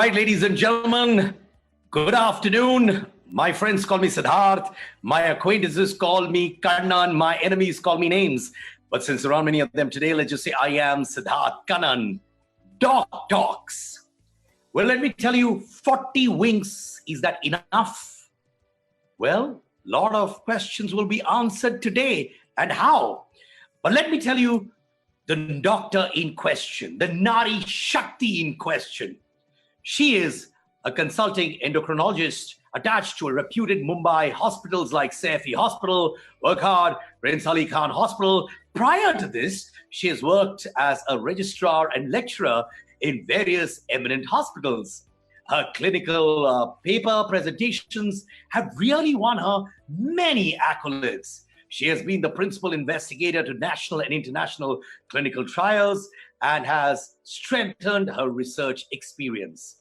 right, ladies and gentlemen, good afternoon. My friends call me Siddharth. My acquaintances call me Kannan. My enemies call me names. But since there aren't many of them today, let's just say I am Siddharth Kannan. DocTalks. Well, let me tell you, 40 winks, is that enough? Well, a lot of questions will be answered today. And how? But let me tell you, the doctor in question, the Nari Shakti in question. She is a consulting endocrinologist attached to a reputed Mumbai hospitals like Saifee Hospital, Wockhardt, Prince Ali Khan Hospital. Prior to this, she has worked as a registrar and lecturer in various eminent hospitals. Her clinical paper presentations have really won her many accolades. She has been the principal investigator to national and international clinical trials and has strengthened her research experience.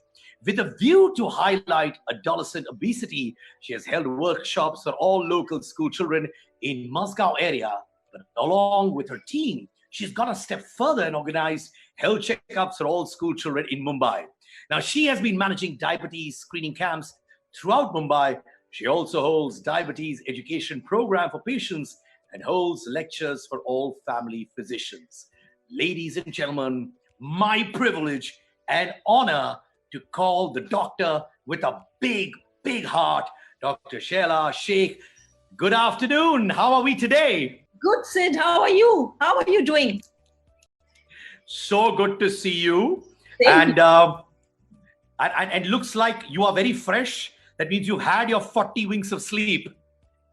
With a view to highlight adolescent obesity, she has held workshops for all local school children in Moscow area. But along with her team, she's gone a step further and organized health checkups for all school children in Mumbai. Now, she has been managing diabetes screening camps throughout Mumbai. She also holds diabetes education program for patients and holds lectures for all family physicians. Ladies and gentlemen, my privilege and honor to call the doctor with a big, big heart, Dr. Shehla Shaikh. Good afternoon. How are we today? Good, Sid. How are you? How are you doing? So good to see you. Thank you. And looks like you are very fresh. That means you've had your 40 winks of sleep.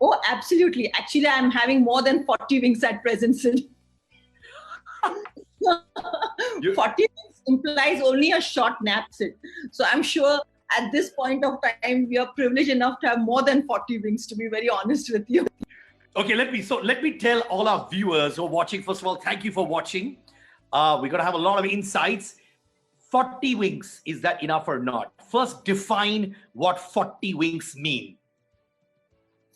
Oh, absolutely. Actually, I'm having more than 40 winks at present, Sid. 40 winks implies only a short nap, Sid. So I'm sure at this point of time, we are privileged enough to have more than 40 winks, to be very honest with you. Okay, let me tell all our viewers who are watching, first of all, thank you for watching. We're going to have a lot of insights. 40 winks, is that enough or not? First, define what 40 winks mean.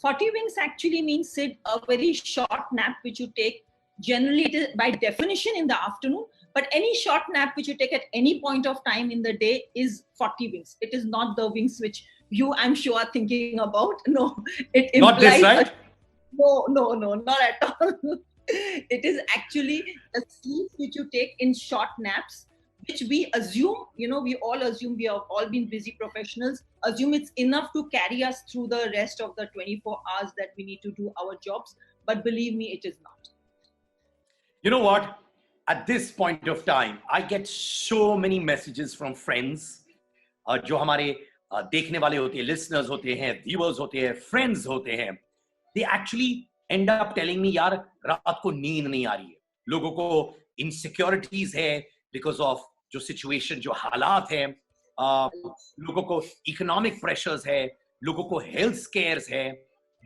40 winks actually means, Sid, a very short nap which you take. Generally, it is by definition in the afternoon, but any short nap which you take at any point of time in the day is 40 winks. It is not the winks which you, I'm sure, are thinking about. No, it implies... Not this, right? No, not at all. It is actually a sleep which you take in short naps, which we assume, we all assume, we have all been busy professionals, assume it's enough to carry us through the rest of the 24 hours that we need to do our jobs. But believe me, it is not. You know what? At this point of time, I get so many messages from friends, जो हमारे देखने वाले होते हैं, listeners होते हैं, viewers होते हैं, friends होते हैं. They actually end up telling me, यार रात को नींद नहीं आ रही है. लोगों को insecurities है because of जो situation, जो हालात हैं. लोगों को economic pressures है, लोगों को health scares है,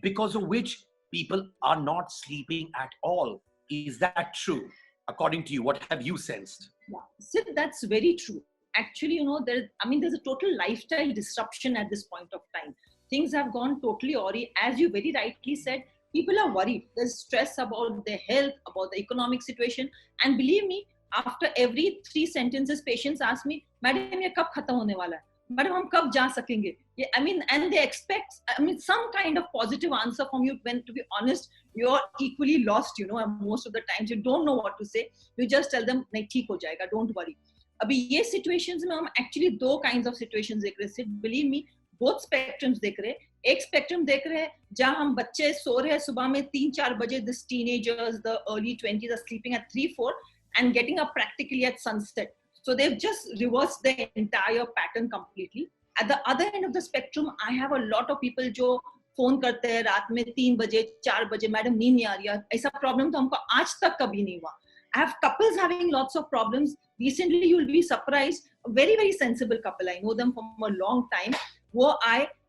because of which people are not sleeping at all. Is that true? According to you, what have you sensed? Yeah, Sid, that's very true. Actually, there's a total lifestyle disruption at this point of time. Things have gone totally awry. As you very rightly said, people are worried. There's stress about their health, about the economic situation. And believe me, after every 3 sentences, patients ask me, Madam, ye kab khatam hone wala hai? Madam, hum kab ja sakenge? And they expect, some kind of positive answer from you when, to be honest, you're equally lost, and most of the times you don't know what to say. You just tell them, nahi, theek ho jayega, don't worry. Abhi ye situations mein hum actually 2 kinds of situations dekh rahe hain. Believe me, both spectrums dekh rahe hain. एक spectrum देख रहे हैं जहां हम बच्चे सो रहे हैं सुबह में 3-4 बजे. This teenagers, the early 20s are sleeping at 3-4 and getting up practically at sunset. So they've just reversed the entire pattern completely. At the other end of the spectrum, I have a lot of people जो phone करते हैं रात में 3 बजे 4 बजे, madam नींद नहीं आ रही है. ऐसा प्रॉब्लम तो हमको आज तक कभी नहीं हुआ. I have couples having lots of problems. Recently, you will be surprised. A very, very sensible couple. I know them from a long time.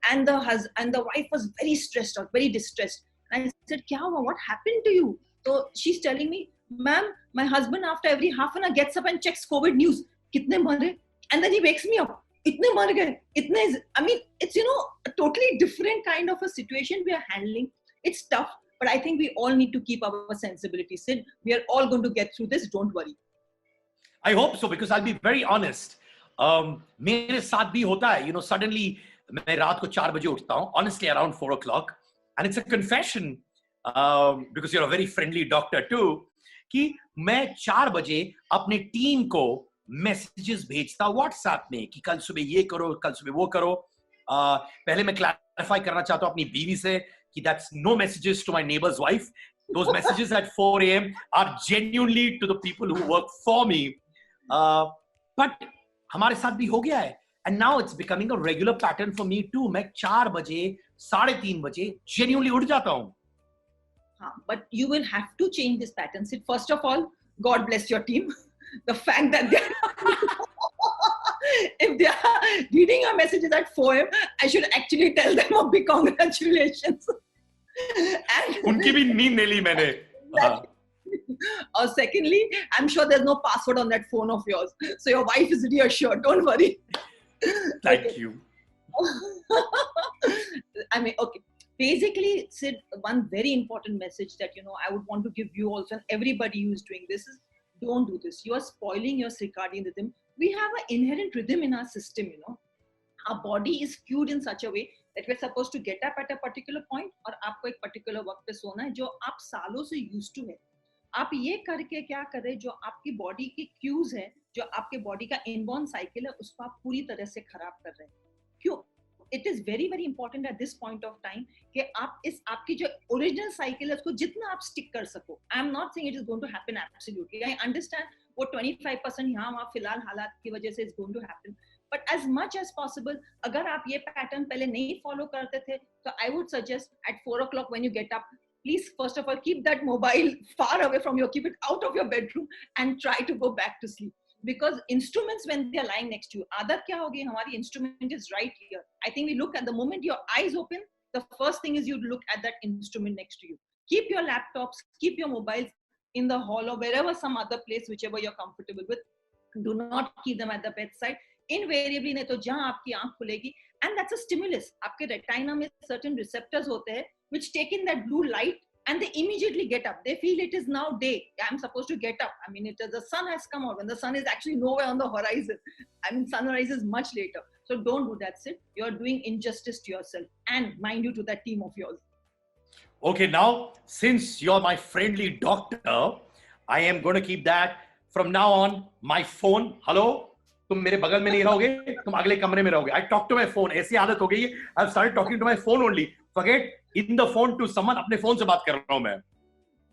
And the wife was very stressed out, very distressed. And I said, Kya hua? What happened to you? So she's telling me, ma'am, my husband after every half an hour gets up and checks COVID news. Kitne mare? And then he wakes me up. Itne mar gaye. It's, a totally different kind of a situation we are handling. It's tough, but I think we all need to keep our sensibility. Sid, we are all going to get through this. Don't worry. I hope so, because I'll be very honest. मेरे साथ भी होता है, suddenly मैं रात को 4 बजे उठता हूँ, honestly around 4 o'clock, and it's a confession, because you're a very friendly doctor too, कि मैं 4 बजे अपने टीम को मैसेजेस भेजता व्हाट्सएप में कि कल सुबह ये करो, कल सुबह वो करो. पहले मैं क्लैरिफाई करना चाहता हूँ अपनी बीवी से कि that's no messages to my neighbor's wife. Those messages at 4 a.m. are genuinely to the people who work for me. But हमारे साथ भी हो गया है, and now it's becoming a regular pattern for me too. मैं 4 बजे, 3:30 बजे genuinely उठ जाता हूँ. But you will have to change this pattern. Sid, first of all, God bless your team. The fact that if they are reading your messages at 4 a.m., I should actually tell them a big congratulations. And उनकी भी नींद नहीं ली मैंने. Or secondly, I'm sure there's no password on that phone of yours, so your wife is reassured. Don't worry. Thank you. I mean, okay. Basically, Sid, one very important message that I would want to give you also, and everybody who is doing this, is don't do this. You are spoiling your circadian rhythm. We have an inherent rhythm in our system. Our body is cued in such a way that we're supposed to get up at a particular point, और आपको एक particular वक्त पे सोना है जो आप सालों से used to है. आप ये करके क्या कर रहे हैं, जो आपकी बॉडी की क्यूज है, जो आपके बॉडी का इनबॉर्न साइकिल है, उसको आप पूरी तरह से खराब कर रहे हैं. क्यों? It is very very important at this point of time कि आप आपकी जो ओरिजिनल साइकिल है उसको जितना आप स्टिक कर सको. I am not saying it is going to happen absolutely. I understand वो 25% यहाँ वहाँ फिलहाल हालात की वजह से is going to happen, but as much as possible अगर आप ये पैटर्न पहले नहीं फॉलो करते थे तो I would suggest at 4 o'clock when you get up, please first of all keep that mobile far away from you, keep it out of your bedroom and try to go back to sleep. Because instruments, when they are lying next to you, आदत क्या होगी, हमारी instrument is right here. I think we look at the moment your eyes open, the first thing is you look at that instrument next to you. Keep your laptops, keep your mobiles in the hall or wherever, some other place, whichever you're comfortable with. Do not keep them at the bedside. Invariably नहीं तो जहाँ आपकी आँख खुलेगी, and that's a stimulus. आपके retina में certain receptors होते हैं which take in that blue light and they immediately get up. They feel it is now day. I'm supposed to get up. I mean, the sun has come out when the sun is actually nowhere on the horizon. I mean, sunrise is much later. So don't do that, Sid. You're doing injustice to yourself and mind you to that team of yours. Okay, now, since you're my friendly doctor, I am going to keep that from now on. My phone, hello? तुम मेरे बगल में नहीं रहोगे, तुम अगले कमरे में रहोगे. I talk to my phone. ऐसी आदत हो गई है. I've started talking to my phone only. Forget in the phone to someone. अपने phone से बात कर रहा हूँ मैं.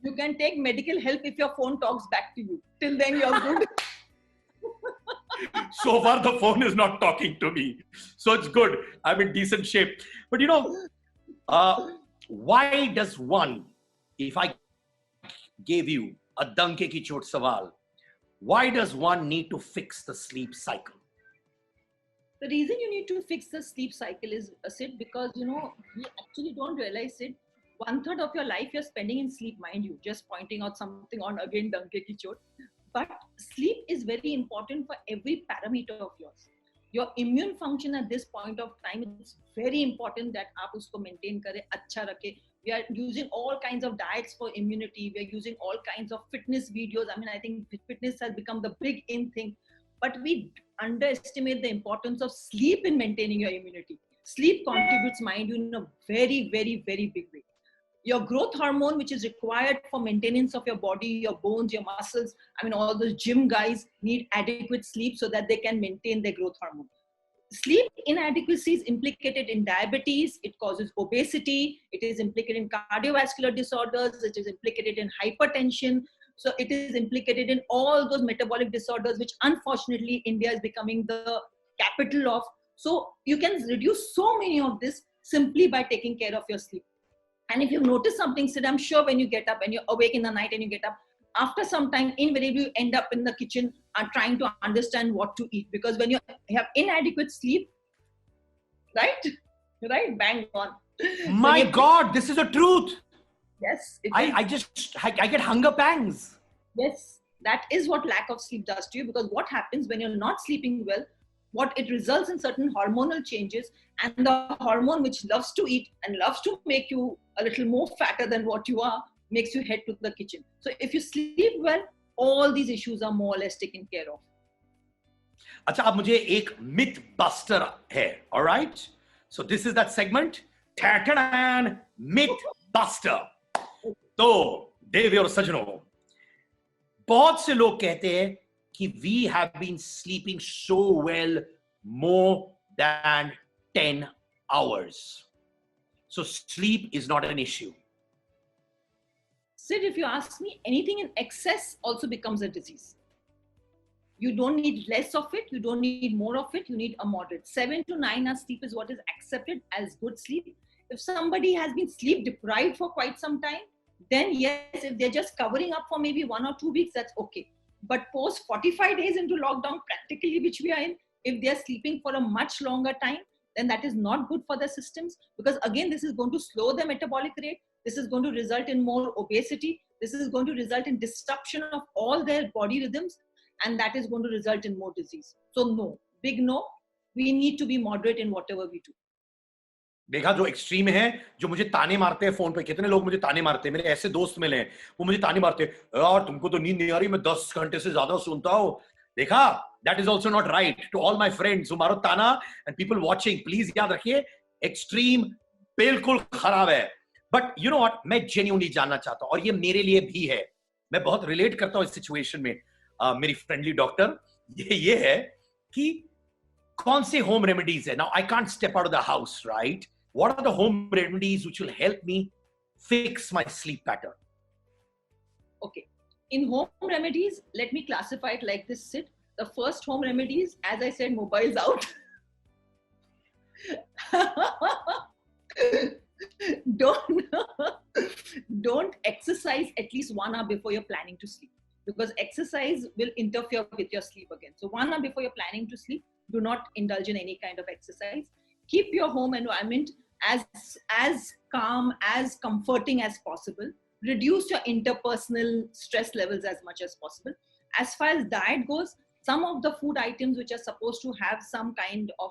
You can take medical help if your phone talks back to you. Till then you're good. So far the phone is not talking to me. So it's good. I'm in decent shape. But why does one, if I gave you a danke ki chot sawal, why does one need to fix the sleep cycle? The reason you need to fix the sleep cycle is, Sid, because you actually don't realize it. 1/3 of your life you're spending in sleep, mind you. Just pointing out something on again, danke ki chot. But sleep is very important for every parameter of yours. Your immune function at this point of time, it's very important that आप उसको maintain करें, अच्छा रखें. We are using all kinds of diets for immunity. We are using all kinds of fitness videos. I mean, I think fitness has become the big in thing. But we underestimate the importance of sleep in maintaining your immunity. Sleep contributes, mind you, in a very, very, very big way. Your growth hormone, which is required for maintenance of your body, your bones, your muscles. I mean, all those gym guys need adequate sleep so that they can maintain their growth hormone. Sleep inadequacy is implicated in diabetes. It causes obesity. It is implicated in cardiovascular disorders. It is implicated in hypertension. So it is implicated in all those metabolic disorders, which unfortunately India is becoming the capital of. So you can reduce so many of this simply by taking care of your sleep. And if you notice something, Sid, I'm sure when you get up and you're awake in the night and you get up, after some time, invariably you end up in the kitchen and trying to understand what to eat. Because when you have inadequate sleep, right? Bang on. My God, this is the truth. Yes. I get hunger pangs. Yes, that is what lack of sleep does to you. Because what happens when you're not sleeping well, what it results in certain hormonal changes, and the hormone which loves to eat and loves to make you a little more fatter than what you are, makes you head to the kitchen. So if you sleep well, all these issues are more or less taken care of. अच्छा, अब मुझे एक myth buster है, alright? So this is that segment, myth buster. तो देवी और सज्जनों, बहुत से लोग कहते हैं कि we have been sleeping so well more than 10 hours. So sleep is not an issue. Sid, if you ask me, anything in excess also becomes a disease. You don't need less of it, you don't need more of it, you need a moderate. 7 to 9 hours sleep is what is accepted as good sleep. If somebody has been sleep deprived for quite some time, then yes, if they're just covering up for maybe 1 or 2 weeks, that's okay. But post 45 days into lockdown, practically, which we are in, if they're sleeping for a much longer time, then that is not good for their systems, because again, this is going to slow the metabolic rate. This is going to result in more obesity. This is going to result in disruption of all their body rhythms, and that is going to result in more disease. So no, big no. We need to be moderate in whatever we do. देखा, जो extreme है, जो मुझे ताने मारते हैं phone पे, कितने लोग मुझे ताने मारते हैं, मेरे ऐसे दोस्त मिले हैं, वो मुझे ताने मारते हैं, यार तुमको तो नींद नहीं आ रही, मैं 10 घंटे से ज्यादा सुनता हूं। देखा, that is also not right. To all my friends who मारो ताना and people watching, please याद रखिए, एक्सट्रीम बिल्कुल खराब है। बट यू नो व्हाट, मैं जेन्युइनली जानना चाहता हूं, और ये मेरे लिए भी है, मैं बहुत रिलेट करता हूं इस सिचुएशन में। मेरी फ्रेंडली डॉक्टर, ये है कि कौन से होम रेमेडीज है। Now I can't step out of the house, right? What are the home remedies which will help me fix my sleep pattern? Okay. In home remedies, let me classify it like this, Sid. The first home remedies, as I said, mobiles out. Don't exercise at least 1 hour before you're planning to sleep, because exercise will interfere with your sleep again. So 1 hour before you're planning to sleep, do not indulge in any kind of exercise. Keep your home environment as calm, as comforting as possible. Reduce your interpersonal stress levels as much as possible. As far as diet goes, some of the food items which are supposed to have some kind of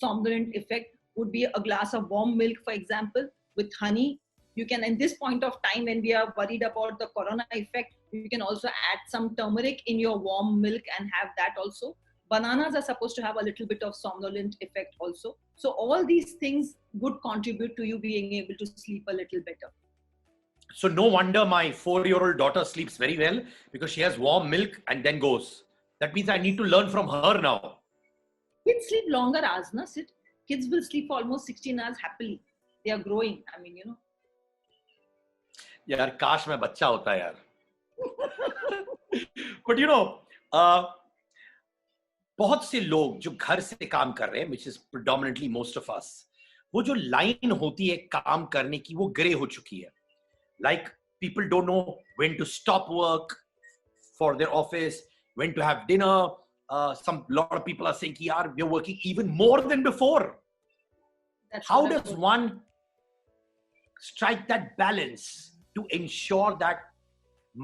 somnolent effect would be a glass of warm milk, for example, with honey. You can, in this point of time when we are worried about the corona effect, you can also add some turmeric in your warm milk and have that also. Bananas are supposed to have a little bit of somnolent effect also. So all these things would contribute to you being able to sleep a little better. So no wonder my 4-year-old daughter sleeps very well, because she has warm milk and then goes. That means I need to learn from her now. Kids sleep longer hours, na, Sid? Kids will sleep for almost 16 hours happily. They are growing. I mean, you know. यार काश मैं बच्चा होता यार। But you know, बहुत से लोग जो घर से काम कर रहे हैं, which is predominantly most of us, वो जो लाइन होती है काम करने की, वो ग्रे हो चुकी है। Like people don't know when to stop work for their office, when to have dinner. Lot of people are saying, "Yaar, we're working even more than before." How does one strike that balance to ensure that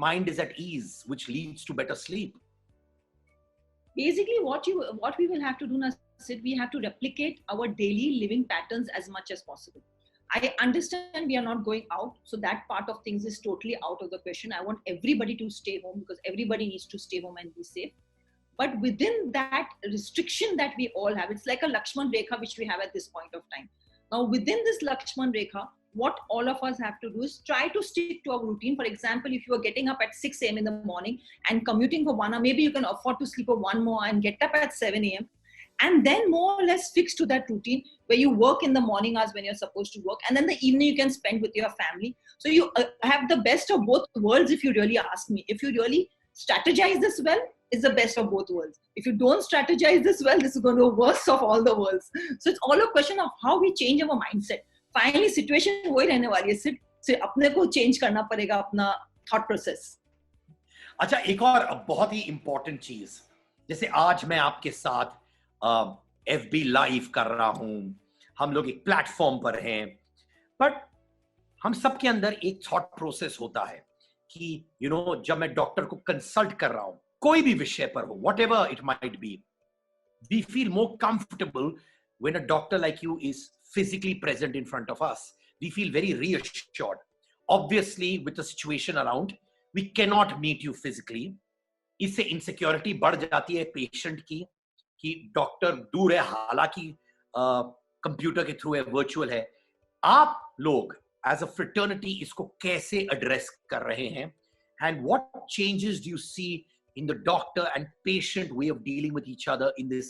mind is at ease, which leads to better sleep? Basically, what we will have to do now, Sid, we have to replicate our daily living patterns as much as possible. I understand we are not going out, so that part of things is totally out of the question. I want everybody to stay home, because everybody needs to stay home and be safe. But within that restriction that we all have, it's like a Lakshman Rekha which we have at this point of time. Now, within this Lakshman Rekha, what all of us have to do is try to stick to our routine. For example, if you are getting up at 6 a.m. in the morning and commuting for 1 hour, maybe you can afford to sleep for 1 more and get up at 7 a.m. and then more or less fix to that routine where you work in the morning hours when you're supposed to work, and then the evening you can spend with your family. So you have the best of both worlds, if you really ask me. If you really strategize this well, it's the best of both worlds. If you don't strategize this well, this is going to be worst of all the worlds. So it's all a question of how we change our mindset. Finally, situation वही रहने वाली है, सिर्फ अपने को change करना पड़ेगा अपना thought process. अच्छा, एक और बहुत ही important चीज, जैसे आज मैं आपके साथ FB लाइव कर रहा हूं, हम लोग एक प्लेटफॉर्म पर हैं, बट हम सबके अंदर एक थॉट प्रोसेस होता है कि यू नो, जब मैं डॉक्टर को कंसल्ट कर रहा हूं कोई भी विषय पर हो, whatever it might be, we feel more comfortable when a doctor like you is physically present in front of us. We feel very reassured. Obviously, with the situation around, we cannot meet you physically, इससे insecurity बढ़ जाती है patient की कि doctor दूर है, हालांकि computer के थ्रू है, वर्चुअल है. आप लोग एज अ फ्रेटर्निटी इसको कैसे एड्रेस कर रहे हैं, and what changes do you see in the doctor and patient way of dealing with each other in this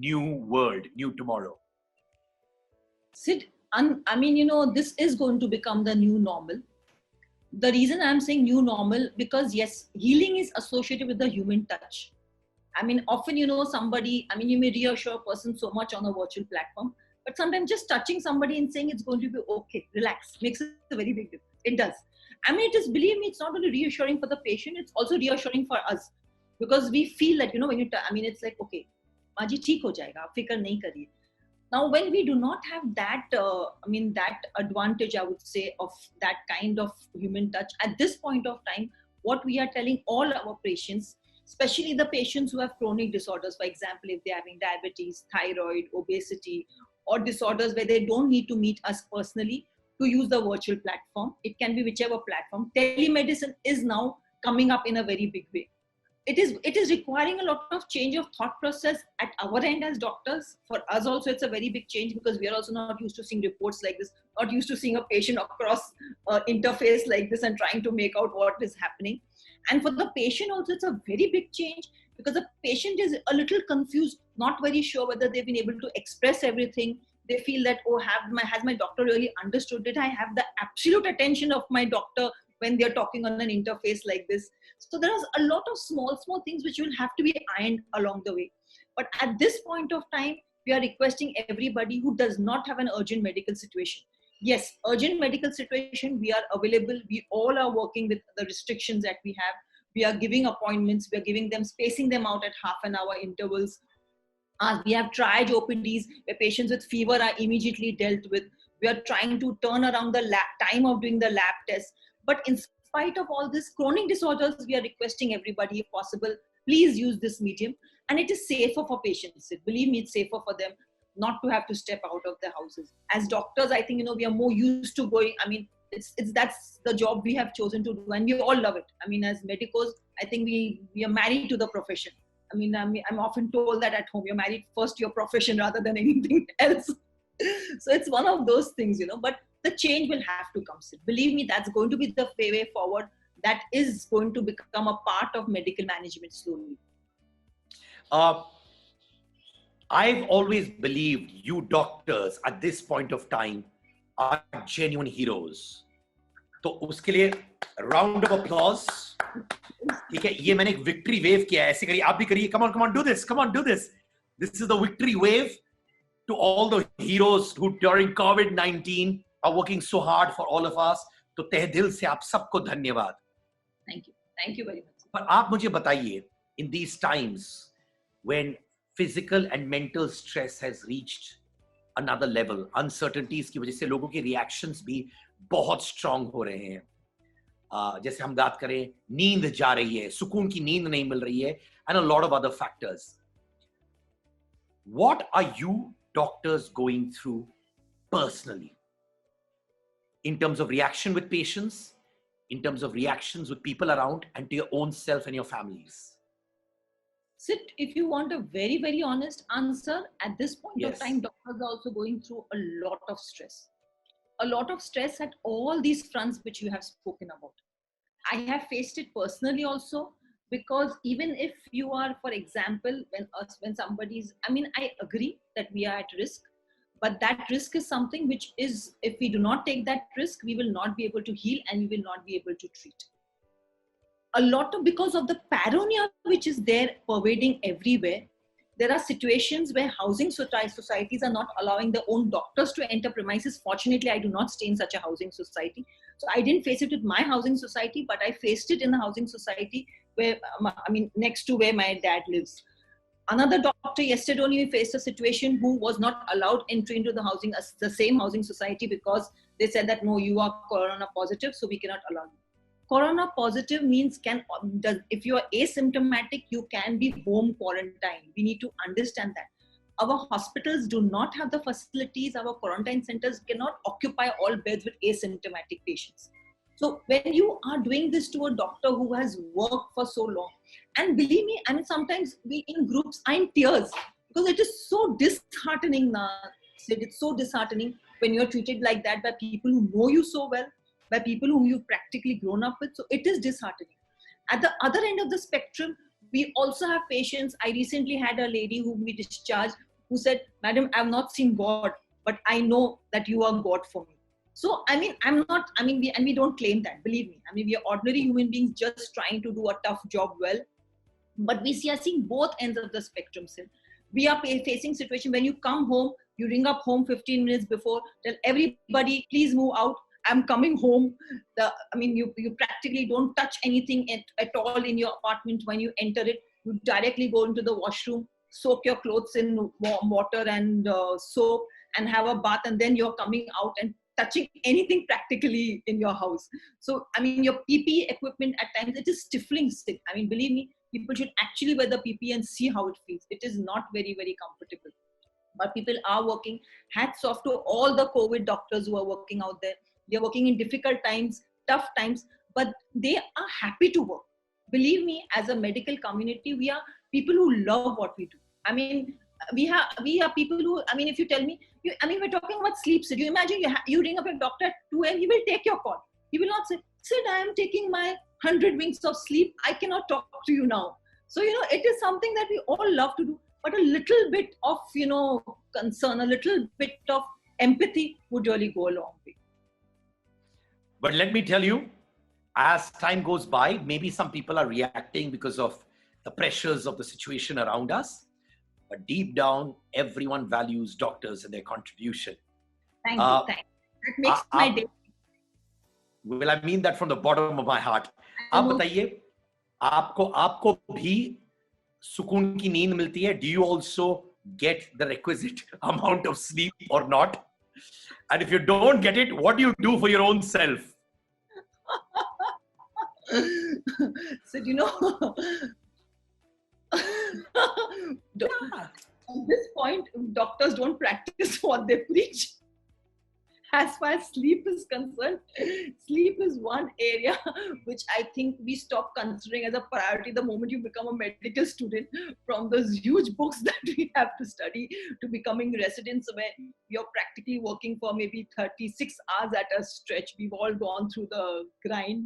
new world, new tomorrow? Sid, I mean, this is going to become the new normal. The reason I'm saying new normal, because yes, healing is associated with the human touch. I mean, often, somebody, I mean, you may reassure a person so much on a virtual platform, but sometimes just touching somebody and saying it's going to be okay, relax, makes a very big difference. It does. I mean, believe me, it's not only reassuring for the patient, it's also reassuring for us. Because we feel that, when you, I mean, it's like, okay, Maji, theek ho jayega, aap fikr nahi kariye. Now, when we do not have that, that advantage, I would say, of that kind of human touch, at this point of time, what we are telling all our patients, especially the patients who have chronic disorders, for example, if they're having diabetes, thyroid, obesity, or disorders where they don't need to meet us personally, to use the virtual platform. It can be whichever platform. Telemedicine is now coming up in a very big way. It is requiring a lot of change of thought process at our end as doctors. For us also, it's a very big change because we are also not used to seeing reports like this, not used to seeing a patient across interface like this and trying to make out what is happening. And for the patient also, it's a very big change because the patient is a little confused, not very sure whether they've been able to express everything. They feel that, oh, has my doctor really understood? Did I have the absolute attention of my doctor when they're talking on an interface like this? So there are a lot of small things which will have to be ironed along the way. But at this point of time, we are requesting everybody who does not have an urgent medical situation. Yes, urgent medical situation, we are available. We all are working with the restrictions that we have. We are giving appointments. We are giving them, spacing them out at half an hour intervals. We have tried OPDs where patients with fever are immediately dealt with. We are trying to turn around the time of doing the lab test. But in spite of all this chronic disorders, we are requesting everybody, if possible, please use this medium. And it is safer for patients. Believe me, it's safer for them not to have to step out of their houses. As doctors, I think, we are more used to going. I mean, that's the job we have chosen to do, and we all love it. I mean, as medicos, I think we are married to the profession. I mean, I'm often told that at home, you're married first to your profession rather than anything else. So it's one of those things, but the change will have to come. Believe me, that's going to be the way forward. That is going to become a part of medical management slowly. I've always believed you doctors at this point of time are genuine heroes. तो उसके लिए round of applause. ठीक है, ये मैंने एक victory wave किया है, ऐसे करिए, आप भी करिए. Come on, do this. This is the victory wave to all the heroes who during COVID-19 are working so hard for all of us. तो तहे दिल से आप सबको धन्यवाद. Thank you very much. पर आप मुझे बताइए, in these times when physical and mental stress has reached another level, uncertainties की वजह से लोगों के reactions भी बहुत strong हो रहे हैं. जैसे हम बात करें, नींद जा रही है, सुकून की नींद नहीं मिल रही है, and a lot of other factors. What are you doctors going through personally in terms of reaction with patients, in terms of reactions with people around, and to your own self and your families? Sid, if you want a very, very honest answer, at this point of time, doctors are also going through a lot of stress. A lot of stress at all these fronts which you have spoken about. I have faced it personally also, because even if you are, for example, when somebody's, I mean, I agree that we are at risk, but that risk is something which is, if we do not take that risk, we will not be able to heal and we will not be able to treat. Because of the paranoia which is there pervading everywhere, there are situations where housing societies are not allowing their own doctors to enter premises. Fortunately, I do not stay in such a housing society. So I didn't face it with my housing society, but I faced it in the housing society where, next to where my dad lives. Another doctor yesterday only faced a situation who was not allowed entry into the same housing society because they said that, no, you are corona positive, so we cannot allow you. Corona positive means if you are asymptomatic, you can be home quarantined. We need to understand that. Our hospitals do not have the facilities. Our quarantine centers cannot occupy all beds with asymptomatic patients. So when you are doing this to a doctor who has worked for so long, And believe me, I mean, sometimes we in groups are in tears because it is so disheartening. Sid, it's so disheartening when you're treated like that by people who know you so well, by people whom you've practically grown up with. So it is disheartening. At the other end of the spectrum, we also have patients. I recently had a lady whom we discharged who said, "Madam, I've not seen God, but I know that you are God for me." So, I mean, we don't claim that, believe me. I mean, we are ordinary human beings just trying to do a tough job well. But we are seeing both ends of the spectrum, Sid. We are facing situation when you come home, you ring up home 15 minutes before, tell everybody, please move out. I'm coming home. You practically don't touch anything at all in your apartment when you enter it. You directly go into the washroom, soak your clothes in warm water and soap, and have a bath, and then you're coming out and touching anything practically in your house. So, I mean, your PPE equipment at times, it is stifling still. I mean, believe me, people should actually wear the PPE and see how it feels. It is not very, very comfortable. But people are working. Hats off to all the COVID doctors who are working out there. They're working in difficult times, tough times, but they are happy to work. Believe me, as a medical community, we are people who love what we do. I mean, we are people who, I mean, if you tell me, we're talking about sleep. So do you imagine you ring up a doctor at 2 a.m., he will take your call. He will not say, Sid, I am taking my 100 winks of sleep. I cannot talk to you now. So, it is something that we all love to do, but a little bit of, concern, a little bit of empathy would really go a long way. But let me tell you, as time goes by, maybe some people are reacting because of the pressures of the situation around us. But deep down, everyone values doctors and their contribution. Thank you. Thank you. That makes my day. Well, I mean that from the bottom of my heart. आप बताइए, आपको भी सुकून की नींद मिलती है? Do you also get the requisite amount of sleep or not? And if you don't get it, what do you do for your own self? So, at this point, doctors don't practice what they preach. As far as sleep is concerned, sleep is one area which I think we stop considering as a priority the moment you become a medical student. From those huge books that we have to study to becoming residents where you're practically working for maybe 36 hours at a stretch. We've all gone through the grind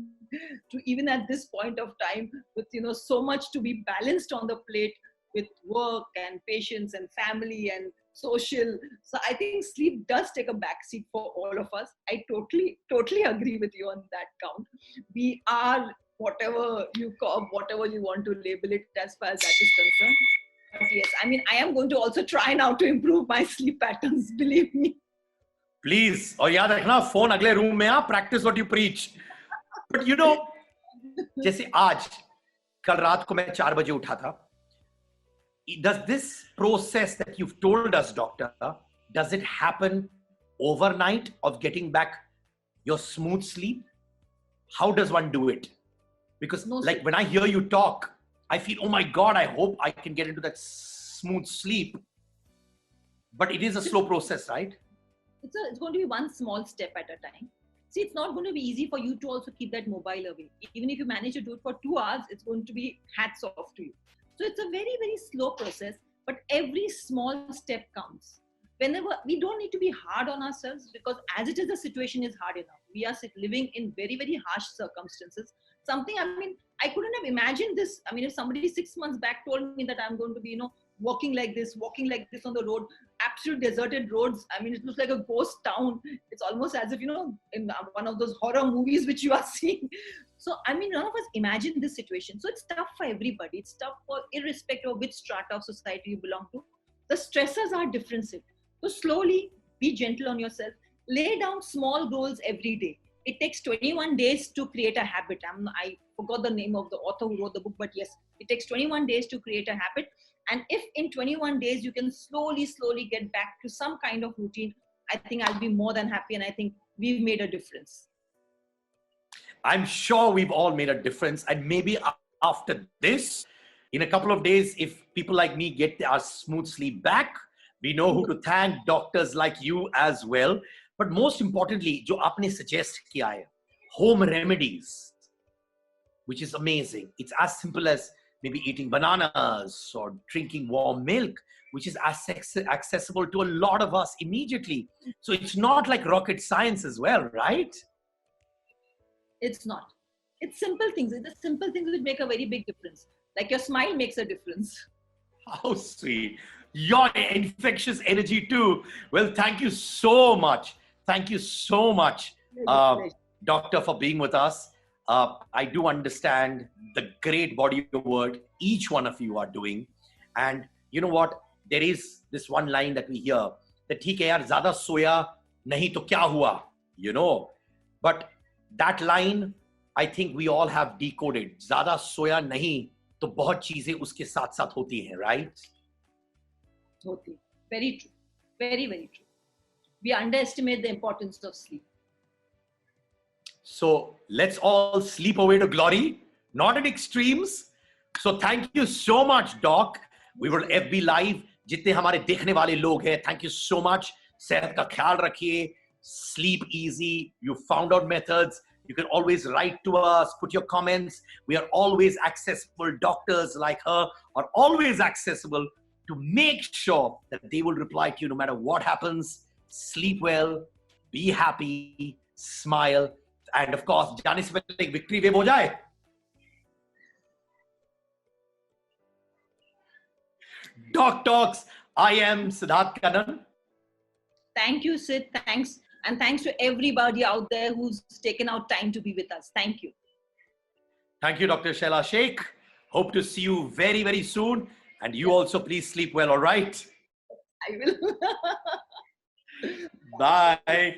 to even at this point of time with, so much to be balanced on the plate with work and patients and family and social. So I think sleep does take a backseat for all of us. I totally agree with you on that count. We are whatever you want to label it as far as that is concerned. But yes, I mean, I am going to also try now to improve my sleep patterns, believe me. Please, और याद रखना phone अगले room में practice what you preach. But जैसे आज कल रात को मैं 4 बजे उठा था. Does this process that you've told us, doctor, does it happen overnight of getting back your smooth sleep? How does one do it? Because when I hear you talk, I feel, oh my God, I hope I can get into that smooth sleep. But it is a slow process, right? It's going to be one small step at a time. See, it's not going to be easy for you to also keep that mobile away. Even if you manage to do it for 2 hours, it's going to be hats off to you. So it's a very, very slow process, but every small step counts. Whenever we don't need to be hard on ourselves because as it is, the situation is hard enough. We are living in very, very harsh circumstances. Something, I couldn't have imagined this. If somebody 6 months back told me that I'm going to be, walking like this on the road, absolute deserted roads. It looks like a ghost town. It's almost as if, in one of those horror movies which you are seeing. So, none of us imagine this situation. So it's tough for everybody. It's tough for irrespective of which strata of society you belong to. The stressors are different. So slowly be gentle on yourself. Lay down small goals every day. It takes 21 days to create a habit. I forgot the name of the author who wrote the book, but yes, it takes 21 days to create a habit. And if in 21 days you can slowly get back to some kind of routine, I think I'll be more than happy. And I think we've made a difference. I'm sure we've all made a difference. And maybe after this, in a couple of days, if people like me get our smooth sleep back, we know who to thank, doctors like you as well. But most importantly, जो आपने suggest किया है, home remedies, which is amazing. It's as simple as maybe eating bananas or drinking warm milk, which is accessible to a lot of us immediately. So it's not like rocket science as well, right? It's not. It's simple things. It's the simple things which make a very big difference. Like your smile makes a difference. How sweet. Your infectious energy too. Well, thank you so much. Thank you so much, Doctor, for being with us. I do understand the great body of work each one of you are doing. And you know what? There is this one line that we hear, that theek hai yaar, zyada soya nahi to kya hua, you know. But that line, I think we all have decoded. Zyada soya nahi to bahut cheezein uske saath saath hoti hain, right? Hoti. Very true. Very, very true. We underestimate the importance of sleep. So let's all sleep away to glory, not in extremes. So thank you so much, Doc. We were FB Live. जितने हमारे देखने वाले लोग हैं, thank you so much. सेहत का ख्याल रखिए. Sleep easy. You found out methods. You can always write to us, put your comments. We are always accessible. Doctors like her are always accessible to make sure that they will reply to you no matter what happens. Sleep well, be happy, smile, and of course, जाने से पहले एक victory wave हो जाए. Doc Talks. I am Siddharth Kannan. Thank you, Sid. Thanks. And thanks to everybody out there who's taken out time to be with us. Thank you. Thank you, Dr. Shehla Shaikh. Hope to see you very, very soon. And you also please sleep well, all right? I will. Bye.